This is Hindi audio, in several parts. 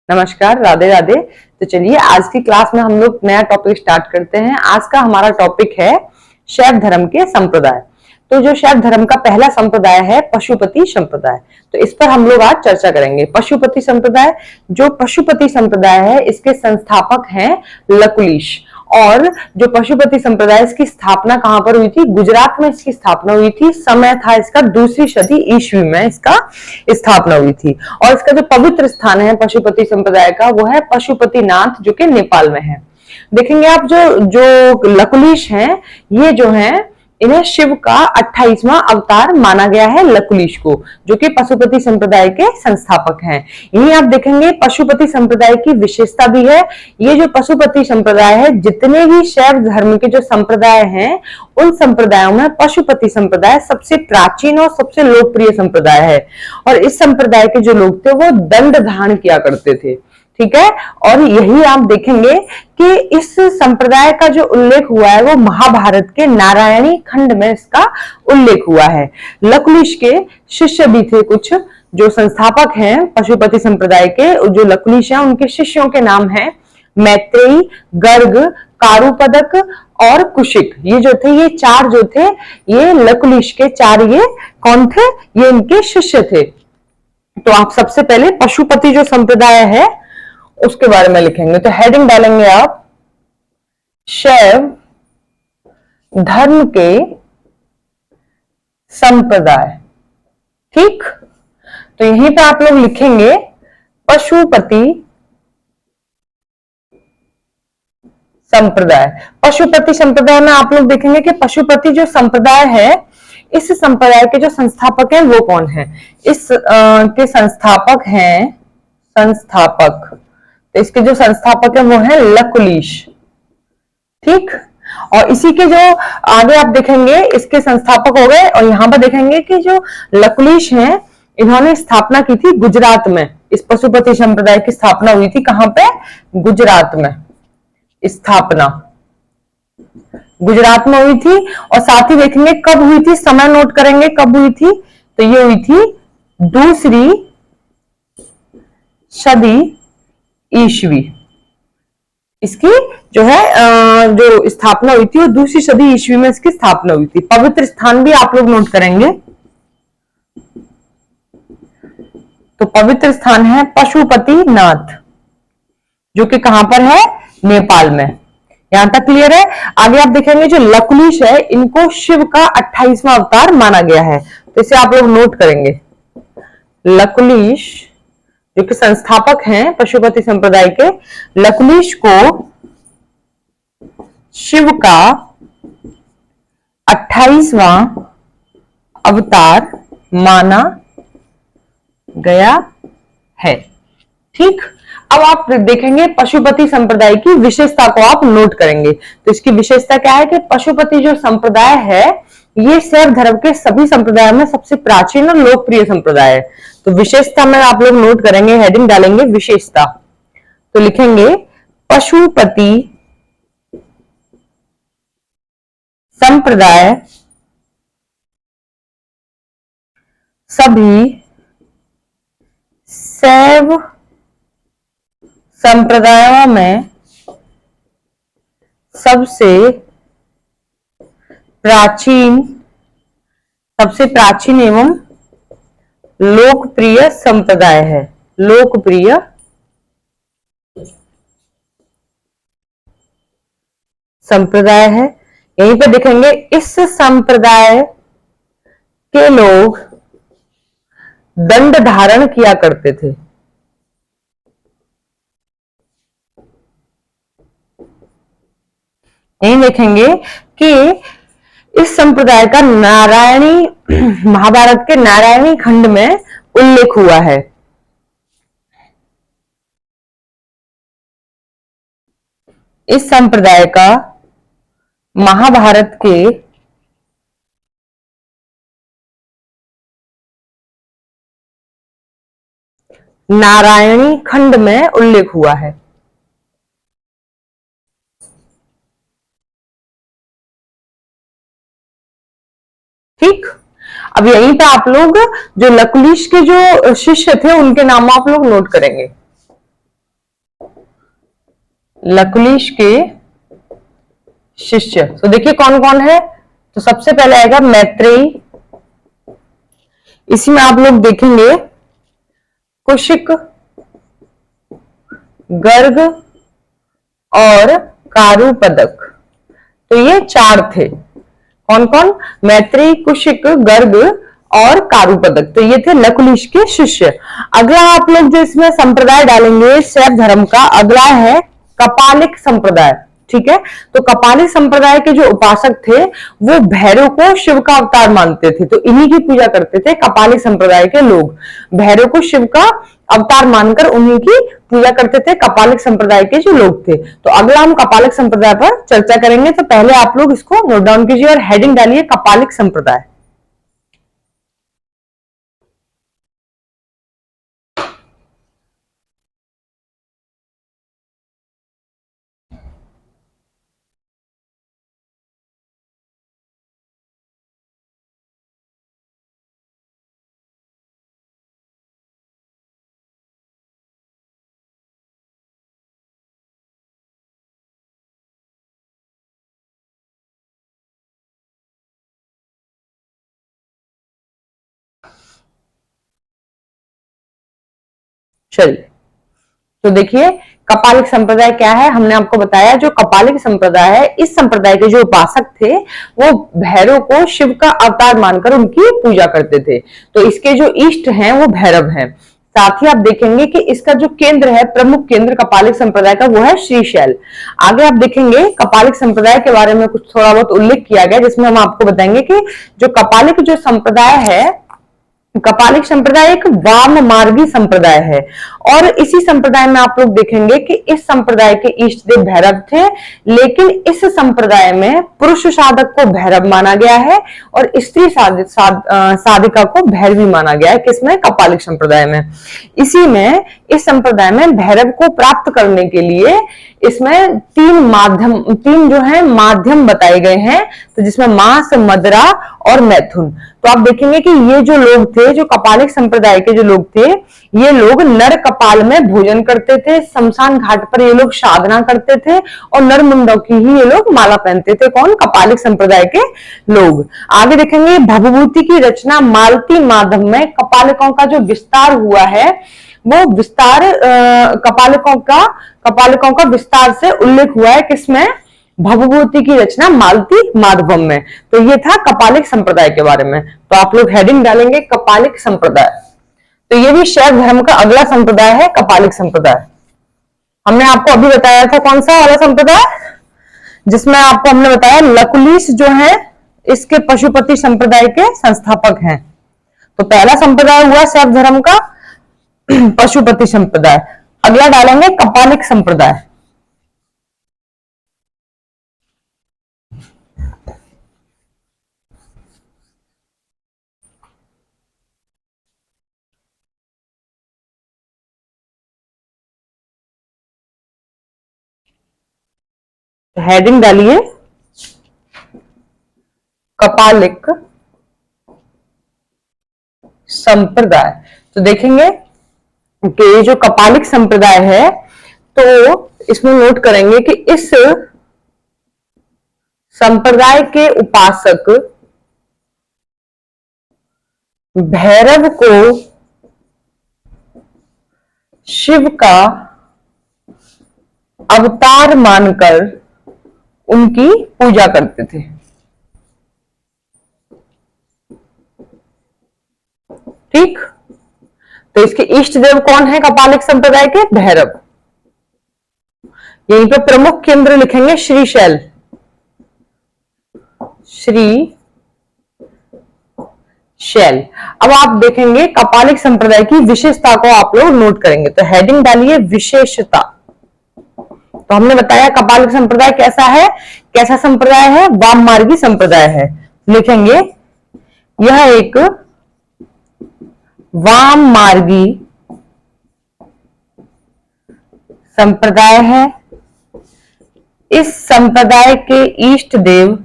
नमस्कार, राधे राधे। तो चलिए आज की क्लास में हम लोग नया टॉपिक स्टार्ट करते हैं। आज का हमारा टॉपिक है शैव धर्म के संप्रदाय। तो जो शैव धर्म का पहला संप्रदाय है पशुपति संप्रदाय, तो इस पर हम लोग आज चर्चा करेंगे। पशुपति संप्रदाय, जो पशुपति संप्रदाय है इसके संस्थापक हैं लकुलिश। और जो पशुपति संप्रदाय, इसकी स्थापना कहां पर हुई थी? गुजरात में इसकी स्थापना हुई थी। समय था इसका 2री सदी ईस्वी में इसका स्थापना हुई थी। और इसका जो पवित्र स्थान है पशुपति संप्रदाय का, वो है पशुपतिनाथ, जो कि नेपाल में है। देखेंगे आप जो जो लकुलिश हैं, ये जो है इन्हें शिव का 28वां अवतार माना गया है, लकुलिश को, जो कि पशुपति संप्रदाय के संस्थापक हैं। यही आप देखेंगे पशुपति संप्रदाय की विशेषता भी है। ये जो पशुपति संप्रदाय है, जितने भी शैव धर्म के जो संप्रदाय हैं, उन संप्रदायों में पशुपति संप्रदाय सबसे प्राचीन और सबसे लोकप्रिय संप्रदाय है। और इस संप्रदाय के जो लोग थे वो दंड धारण किया करते थे, ठीक है। और यही आप देखेंगे कि इस संप्रदाय का जो उल्लेख हुआ है वो महाभारत के नारायणी खंड में इसका उल्लेख हुआ है। लकुलिश के शिष्य भी थे कुछ, जो संस्थापक हैं पशुपति संप्रदाय के। जो लकुलिश हैं उनके शिष्यों के नाम हैं मैत्रेयी, गर्ग, कारुपदक और कुशिक। ये जो थे, ये चार जो थे, ये लकुलिश के चार, ये कौन थे? ये इनके शिष्य थे। तो आप सबसे पहले पशुपति जो संप्रदाय है उसके बारे में लिखेंगे। तो हेडिंग डालेंगे आप शैव धर्म के संप्रदाय, ठीक। तो यहीं पे आप लोग लिखेंगे पशुपति संप्रदाय। पशुपति संप्रदाय में आप लोग देखेंगे कि पशुपति जो संप्रदाय है, इस संप्रदाय के जो संस्थापक हैं वो कौन है? इस के संस्थापक हैं, तो इसके जो संस्थापक है वो है लकुलिश, ठीक। और इसी के जो आगे आप देखेंगे इसके संस्थापक हो गए। और यहां पर देखेंगे कि जो लकुलिश हैं, इन्होंने स्थापना की थी गुजरात में। इस पशुपति संप्रदाय की स्थापना हुई थी कहां पे? गुजरात में। स्थापना गुजरात में हुई थी। और साथ ही देखेंगे कब हुई थी, समय नोट करेंगे कब हुई थी। तो ये हुई थी 2री सदी ईस्वी। इसकी जो है जो स्थापना हुई थी वो 2री सदी ईस्वी में इसकी स्थापना हुई थी। पवित्र स्थान भी आप लोग नोट करेंगे। तो पवित्र स्थान है पशुपतिनाथ, जो कि कहां पर है? नेपाल में। यहां तक क्लियर है। आगे आप देखेंगे जो लकुलिश है, इनको शिव का 28वां अवतार माना गया है। तो इसे आप लोग नोट करेंगे। लकुलिश जो कि संस्थापक हैं पशुपति संप्रदाय के, लकुलिश को शिव का 28वां अवतार माना गया है, ठीक। अब आप देखेंगे पशुपति संप्रदाय की विशेषता को आप नोट करेंगे। तो इसकी विशेषता क्या है कि पशुपति जो संप्रदाय है, ये शैव धर्म के सभी संप्रदायों में सबसे प्राचीन और लोकप्रिय संप्रदाय है। तो विशेषता में आप लोग नोट करेंगे, हेडिंग डालेंगे विशेषता। तो लिखेंगे पशुपति संप्रदाय सभी शैव संप्रदायों में सबसे प्राचीन एवं लोकप्रिय संप्रदाय है। लोकप्रिय संप्रदाय है। यहीं पे देखेंगे इस संप्रदाय के लोग दंड धारण किया करते थे। यहीं देखेंगे कि इस संप्रदाय का नारायणी, महाभारत के नारायणी खंड में उल्लेख हुआ है। इस संप्रदाय का महाभारत के नारायणी खंड में उल्लेख हुआ है, ठीक। अब यहीं पे आप लोग जो लकुलिश के जो शिष्य थे उनके नाम आप लोग नोट करेंगे। लकुलिश के शिष्य। तो देखिए कौन कौन है। तो सबसे पहले आएगा मैत्रेयी, इसी में आप लोग देखेंगे कुशिक, गर्ग और कारुपदक। तो ये चार थे। कौन कौन? मैत्रेयी, कुशिक, गर्ग और कारुपदक। तो ये थे लकुलिश के शिष्य। अगला आप लोग जो इसमें संप्रदाय डालेंगे शैव धर्म का, अगला है कपालिक संप्रदाय। ठीक है, तो कपालिक संप्रदाय के जो उपासक थे वो भैरव को शिव का अवतार मानते थे, तो इन्हीं की पूजा करते थे कपालिक संप्रदाय के लोग। भैरव को शिव का अवतार मानकर उन्हीं की पूजा करते थे कपालिक संप्रदाय के जो लोग थे। तो अगला हम कपालिक संप्रदाय पर चर्चा करेंगे। तो पहले आप लोग इसको नोट डाउन कीजिए और हेडिंग डालिए कपालिक संप्रदाय। चलिए, तो देखिए कपालिक संप्रदाय क्या है। हमने आपको बताया जो कपालिक संप्रदाय है, इस संप्रदाय के जो उपासक थे वो भैरव को शिव का अवतार मानकर उनकी पूजा करते थे। तो इसके जो इष्ट हैं वो भैरव हैं। साथ ही आप देखेंगे कि इसका जो केंद्र है, प्रमुख केंद्र कपालिक संप्रदाय का, वो है श्रीशैल। आगे आप देखेंगे कपालिक संप्रदाय के बारे में कुछ थोड़ा बहुत उल्लेख किया गया, जिसमें हम आपको बताएंगे कि जो कपालिक जो संप्रदाय है, कपालिक संप्रदाय एक वाम मार्गी संप्रदाय है। और इसी संप्रदाय में आप लोग देखेंगे कि इस संप्रदाय के इष्ट देव भैरव थे, लेकिन इस संप्रदाय में पुरुष साधक को भैरव माना गया है और स्त्री साधिका को भैरवी माना गया है। किसमें? कपालिक संप्रदाय में। इसी में इस संप्रदाय में भैरव को प्राप्त करने के लिए इसमें तीन जो है माध्यम बताए गए हैं। तो जिसमें मांस, मदरा और मैथुन। तो आप देखेंगे कि ये जो लोग थे, जो कपालिक संप्रदाय के जो लोग थे, ये लोग नर कपाल में भोजन करते थे, शमशान घाट पर ये लोग साधना करते थे और नर मुंडों की ही ये लोग माला पहनते थे। कौन? कपालिक संप्रदाय के लोग। आगे देखेंगे भवभूति की रचना मालती माधव में कपालिकों का जो विस्तार हुआ है, वो विस्तार कपालिकों का विस्तार से उल्लेख हुआ है। किसमें? भवभूति की रचना मालती माधवम में। तो ये था कपालिक संप्रदाय के बारे में। तो आप लोग हेडिंग डालेंगे कपालिक संप्रदाय। तो ये भी शैव धर्म का अगला संप्रदाय है, कपालिक संप्रदाय। हमने आपको अभी बताया था कौन सा वाला संप्रदाय, जिसमें आपको हमने बताया लकुलिश जो है इसके पशुपति संप्रदाय के संस्थापक हैं। तो पहला संप्रदाय हुआ शैव धर्म का पशुपति संप्रदाय। अगला डालेंगे कपालिक संप्रदाय। हेडिंग डालिए कपालिक संप्रदाय। तो देखेंगे कि ये जो कपालिक संप्रदाय है, तो इसमें नोट करेंगे कि इस संप्रदाय के उपासक भैरव को शिव का अवतार मानकर उनकी पूजा करते थे। ठीक, तो इसके इष्ट देव कौन है कपालिक संप्रदाय के? भैरव। यहीं पे प्रमुख केंद्र लिखेंगे श्रीशैल, श्री शैल। अब आप देखेंगे कपालिक संप्रदाय की विशेषता को आप लोग नोट करेंगे। तो हेडिंग डालिए विशेषता। तो हमने बताया कपालिक संप्रदाय कैसा है, कैसा संप्रदाय है? वाम मार्गी संप्रदाय है। लिखेंगे यह एक वाम मार्गी संप्रदाय है। इस संप्रदाय के इष्ट देव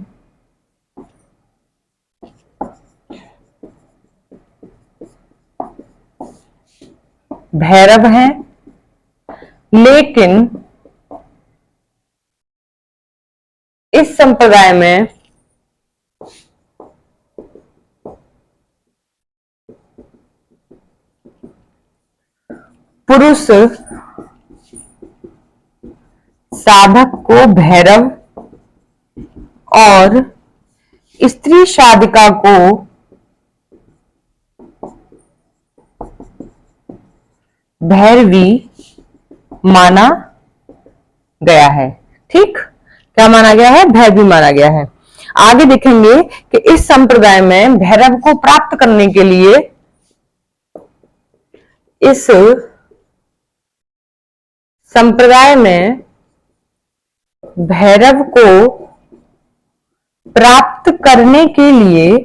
भैरव हैं, लेकिन इस संप्रदाय में पुरुष साधक को भैरव और स्त्री साधिका को भैरवी माना गया है। ठीक, क्या माना गया है? भैरवी माना गया है। आगे देखेंगे कि इस संप्रदाय में भैरव को प्राप्त करने के लिए इस संप्रदाय में भैरव को प्राप्त करने के लिए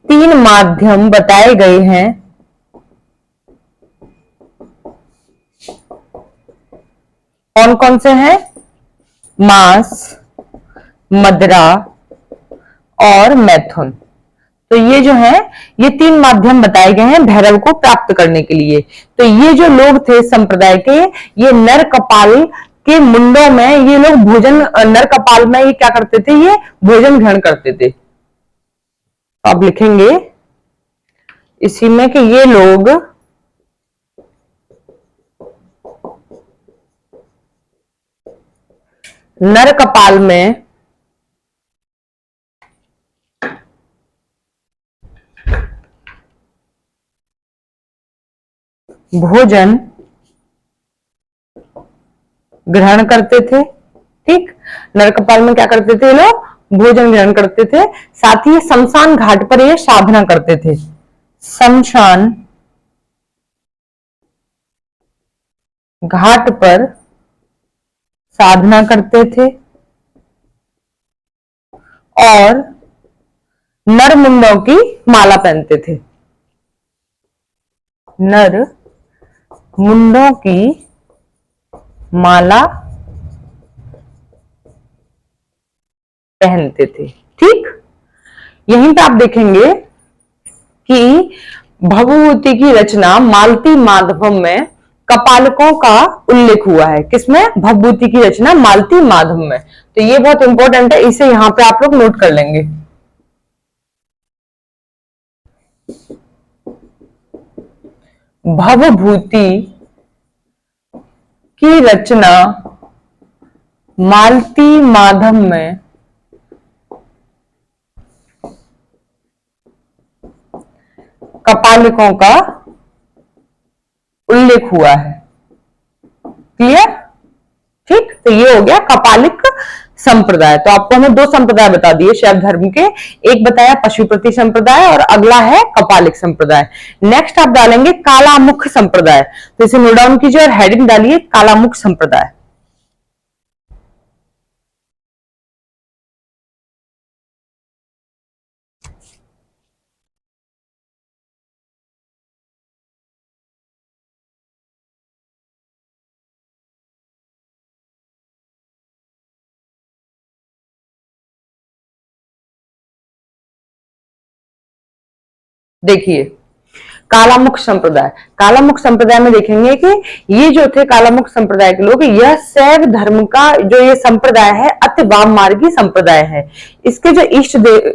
3 माध्यम बताए गए हैं। कौन कौन से हैं? मांस, मदिरा और मैथुन। तो ये जो है, ये 3 माध्यम बताए गए हैं भैरव को प्राप्त करने के लिए। तो ये जो लोग थे संप्रदाय के, ये नर कपाल के मुंडों में ये लोग भोजन, नर कपाल में ये क्या करते थे? ये भोजन ग्रहण करते थे। तो आप लिखेंगे इसी में कि ये लोग नर कपाल में भोजन ग्रहण करते थे। ठीक, नर कपाल में क्या करते थे? लोग भोजन ग्रहण करते थे। साथ ही शमशान घाट पर ये साधना करते थे। शमशान घाट पर साधना करते थे और नर मुंडों की माला पहनते थे। नर मुंडों की माला पहनते थे। ठीक, यहीं पे आप देखेंगे कि भवभूति की रचना मालती माधवम में कपालकों का उल्लेख हुआ है। किसमें? भवभूति की रचना मालती माधव में। तो ये बहुत इंपॉर्टेंट है, इसे यहां पे आप लोग नोट कर लेंगे। भवभूति की रचना मालती माधव में कपालिकों का उल्लेख हुआ है। क्लियर? ठीक, तो ये हो गया कपालिक संप्रदाय। तो आपको हमने 2 संप्रदाय बता दिए शैव धर्म के, एक बताया पशुपति संप्रदाय और अगला है कपालिक संप्रदाय। नेक्स्ट आप डालेंगे कालामुख संप्रदाय। तो इसे नोट डाउन कीजिए और हेडिंग डालिए कालामुख संप्रदाय। देखिए कालामुख संप्रदाय, कालामुख संप्रदाय में देखेंगे कि ये जो थे कालामुख संप्रदाय के लोग, यह शैव धर्म का जो ये संप्रदाय है अति वाम मार्गी संप्रदाय है। इसके जो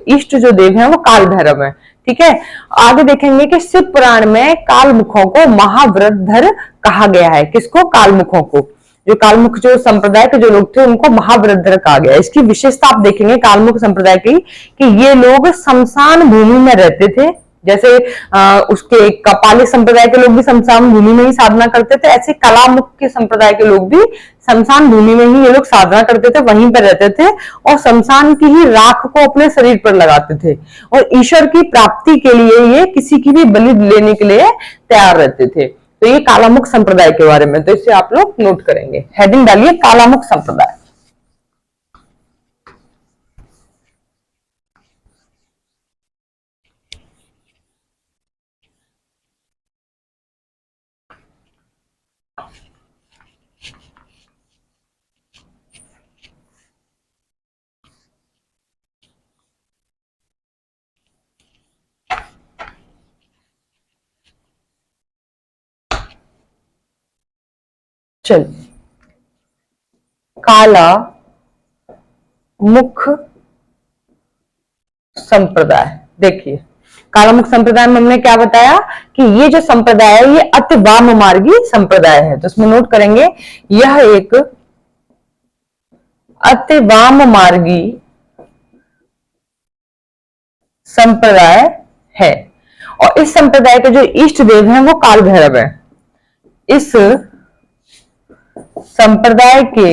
इष्ट जो देव हैं वो काल भैरव है। ठीक है, आगे देखेंगे कि शिव पुराण में कालमुखों को महाव्रतधर कहा गया है। किसको? कालमुखों को। जो कालमुख जो संप्रदाय के जो लोग थे उनको महाव्रतधर कहा गया। इसकी विशेषता आप देखेंगे कालमुख संप्रदाय की कि ये लोग शमशान भूमि में रहते थे। जैसे उसके कपालिक संप्रदाय के लोग भी शमशान भूमि में ही साधना करते थे, ऐसे कालामुख के संप्रदाय के लोग भी शमशान भूमि में ही ये लोग साधना करते थे, वहीं पर रहते थे और शमशान की ही राख को अपने शरीर पर लगाते थे और ईश्वर की प्राप्ति के लिए ये किसी की भी बलि लेने के लिए तैयार रहते थे। तो ये कालामुख संप्रदाय के बारे में, तो इसे आप लोग नोट करेंगे। हेडिंग डालिए कालामुख संप्रदाय। चल, काला मुख संप्रदाय। देखिए कालामुख संप्रदाय में हमने क्या बताया कि ये जो संप्रदाय है ये अति वाममार्गी संप्रदाय है, तो इसमें नोट करेंगे यह एक अति वाममार्गी संप्रदाय है। और इस संप्रदाय के जो इष्ट देव हैं वो काल भैरव है। इस संप्रदाय के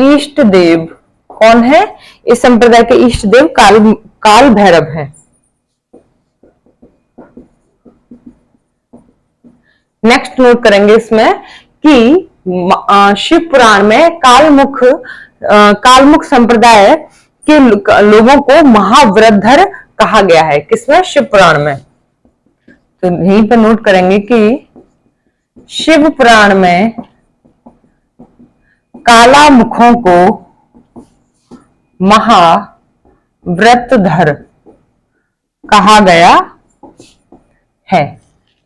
इष्ट देव कौन है? इस संप्रदाय के इष्ट देव काल भैरव है। नेक्स्ट नोट करेंगे इसमें कि शिव पुराण में कालमुख संप्रदाय के लोगों को महाव्रतधर कहा गया है। किसमें? शिव पुराण में। तो यहीं पर नोट करेंगे कि शिव पुराण में कालामुखों को महाव्रतधर कहा गया है।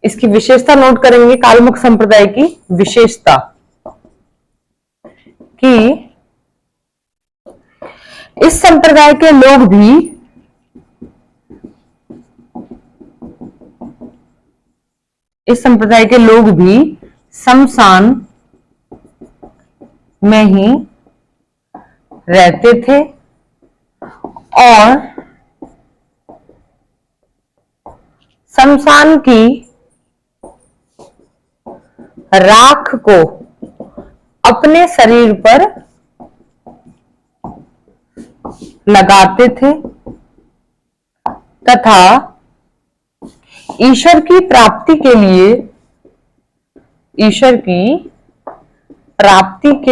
इसकी विशेषता नोट करेंगे, कालमुख संप्रदाय की विशेषता कि इस संप्रदाय के लोग भी शमशान में ही रहते थे और शमशान की राख को अपने शरीर पर लगाते थे तथा ईश्वर की प्राप्ति के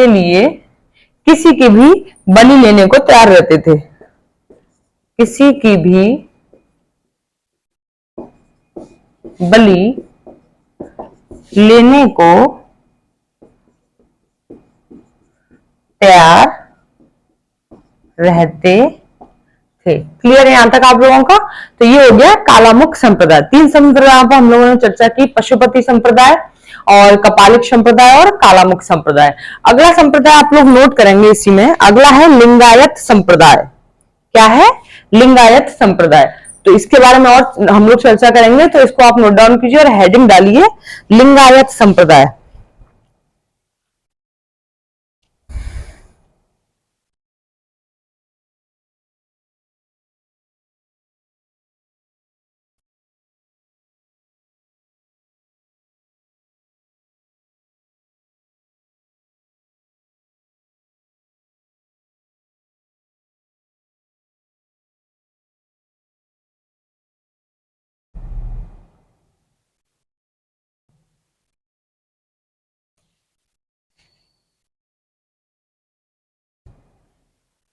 लिए किसी की भी बलि लेने को तैयार रहते थे। किसी की भी बलि लेने को तैयार रहते थे। क्लियर है यहां तक आप लोगों का? तो ये हो गया कालामुख संप्रदाय। 3 संप्रदायों पर हम लोगों ने चर्चा की, पशुपति संप्रदाय और कपालिक संप्रदाय और कालामुख संप्रदाय। अगला संप्रदाय आप लोग नोट करेंगे इसी में, अगला है लिंगायत संप्रदाय। क्या है? लिंगायत संप्रदाय। तो इसके बारे में और हम लोग चर्चा करेंगे, तो इसको आप नोट डाउन कीजिए और हेडिंग डालिए लिंगायत संप्रदाय।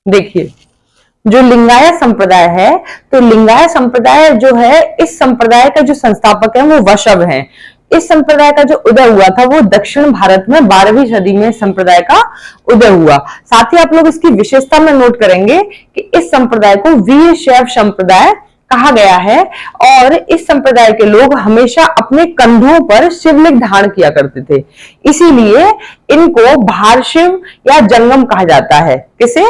देखिए जो लिंगायत संप्रदाय है, तो लिंगायत संप्रदाय जो है, इस संप्रदाय का जो संस्थापक है वो वशव हैं। इस संप्रदाय का जो उदय हुआ था वो दक्षिण भारत में 12वीं सदी में संप्रदाय का उदय हुआ। साथ ही आप लोग इसकी विशेषता में नोट करेंगे कि इस संप्रदाय को वीर शैव संप्रदाय कहा गया है और इस संप्रदाय के लोग हमेशा अपने कंधों पर शिवलिंग धारण किया करते थे, इसीलिए इनको भारशिव या जंगम कहा जाता है। किसे?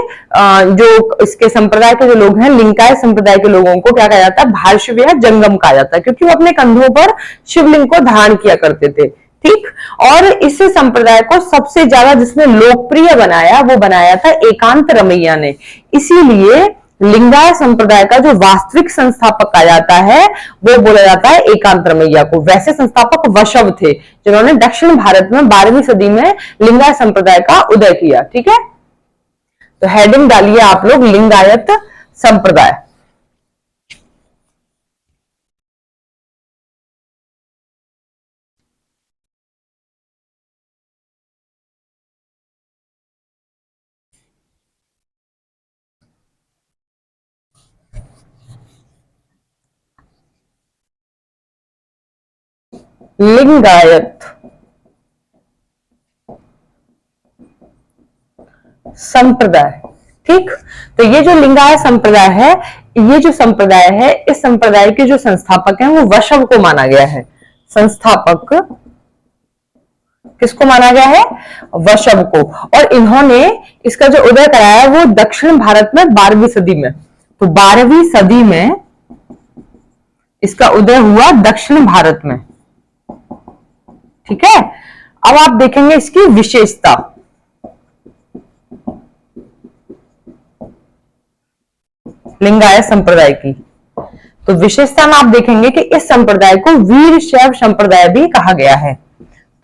जो इसके संप्रदाय के जो लोग हैं, लिंगायत संप्रदाय के लोगों को क्या कहा जाता है? भारशिव या जंगम कहा जाता है, क्योंकि वो अपने कंधों पर शिवलिंग को धारण किया करते थे। ठीक। और इस संप्रदाय को सबसे ज्यादा जिसने लोकप्रिय बनाया वो बनाया था एकांत रमैया ने, इसीलिए लिंगायत संप्रदाय का जो वास्तविक संस्थापक कहा जाता है वो बोला जाता है एकांत रमैया को। वैसे संस्थापक वशव थे जिन्होंने दक्षिण भारत में 12वीं सदी में लिंगायत संप्रदाय का उदय किया। ठीक है, तो हेडिंग डालिए आप लोग लिंगायत संप्रदाय। लिंगायत संप्रदाय। ठीक, तो ये जो लिंगायत संप्रदाय है, ये जो संप्रदाय है, इस संप्रदाय के जो संस्थापक हैं वो वशव को माना गया है। संस्थापक किसको माना गया है? वशव को। और इन्होंने इसका जो उदय कराया वो दक्षिण भारत में 12वीं सदी में। तो 12वीं सदी में इसका उदय हुआ दक्षिण भारत में। ठीक है, अब आप देखेंगे इसकी विशेषता। लिंगायत संप्रदाय की तो विशेषता में आप देखेंगे कि इस संप्रदाय को वीरशैव संप्रदाय भी कहा गया है।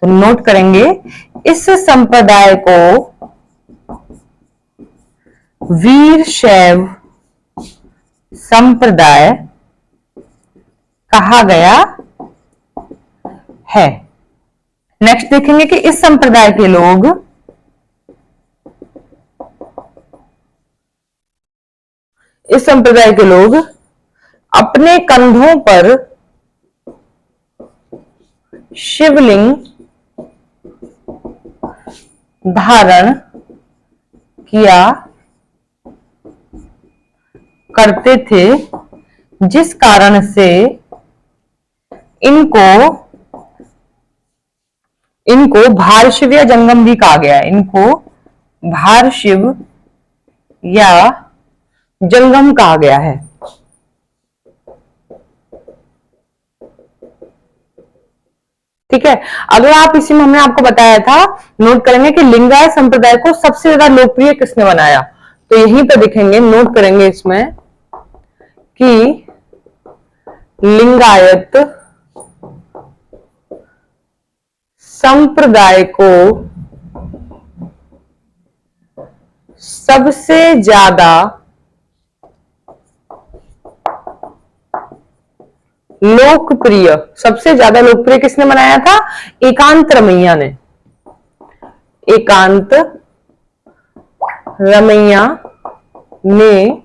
तो नोट करेंगे, इस संप्रदाय को वीरशैव संप्रदाय कहा गया है। नेक्स्ट देखेंगे कि इस संप्रदाय के लोग अपने कंधों पर शिवलिंग धारण किया करते थे, जिस कारण से इनको भारशिव या जंगम भी कहा गया है। इनको भारशिव या जंगम कहा गया है। ठीक है, अगर आप इसी में हमने आपको बताया था, नोट करेंगे कि लिंगायत संप्रदाय को सबसे ज्यादा लोकप्रिय किसने बनाया। तो यहीं पर देखेंगे, नोट करेंगे इसमें कि लिंगायत संप्रदाय को सबसे ज्यादा लोकप्रिय किसने बनाया था? एकांत रमैया ने। एकांत रमैया ने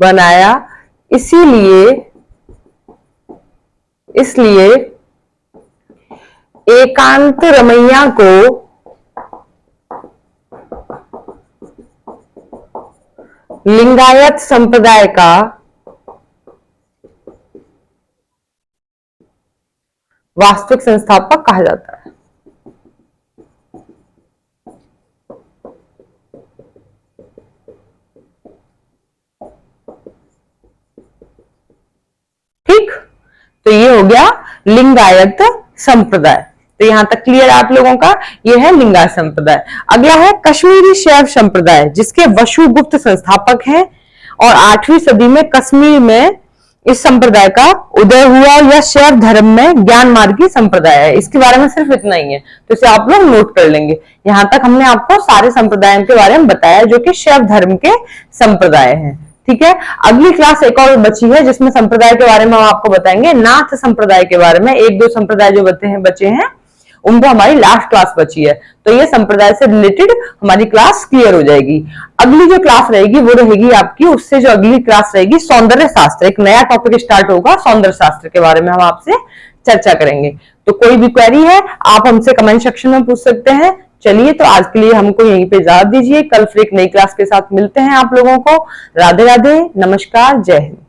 बनाया। इसलिए एकांत रमैया को लिंगायत संप्रदाय का वास्तविक संस्थापक कहा जाता है। ठीक, तो ये हो गया लिंगायत संप्रदाय। तो यहां तक क्लियर आप लोगों का, ये है लिंगायत संप्रदाय। अगला है कश्मीरी शैव संप्रदाय, जिसके वशुगुप्त संस्थापक हैं और 8वीं सदी में कश्मीर में इस संप्रदाय का उदय हुआ। यह शैव धर्म में ज्ञान मार्गी संप्रदाय है। इसके बारे में सिर्फ इतना ही है, तो इसे आप लोग नोट कर लेंगे। यहां तक हमने आपको सारे संप्रदायों के बारे में बताया जो कि शैव धर्म के संप्रदाय हैं। ठीक है, अगली क्लास एक और बची है जिसमें संप्रदाय के बारे में हम आपको बताएंगे, नाथ संप्रदाय के बारे में। 1-2 संप्रदाय जो बचे हैं उनको हमारी लास्ट क्लास बची है, तो ये संप्रदाय से रिलेटेड हमारी क्लास क्लियर हो जाएगी। अगली जो क्लास रहेगी वो रहेगी आपकी, उससे जो अगली क्लास रहेगी सौंदर्य शास्त्र। एक नया टॉपिक स्टार्ट होगा, सौंदर्य शास्त्र के बारे में हम आपसे चर्चा करेंगे। तो कोई भी क्वेरी है आप हमसे कमेंट सेक्शन में पूछ सकते हैं। चलिए, तो आज के लिए हमको यहीं पे इजाजत दीजिए। कल फिर एक नई क्लास के साथ मिलते हैं आप लोगों को। राधे राधे, नमस्कार, जय हिंद।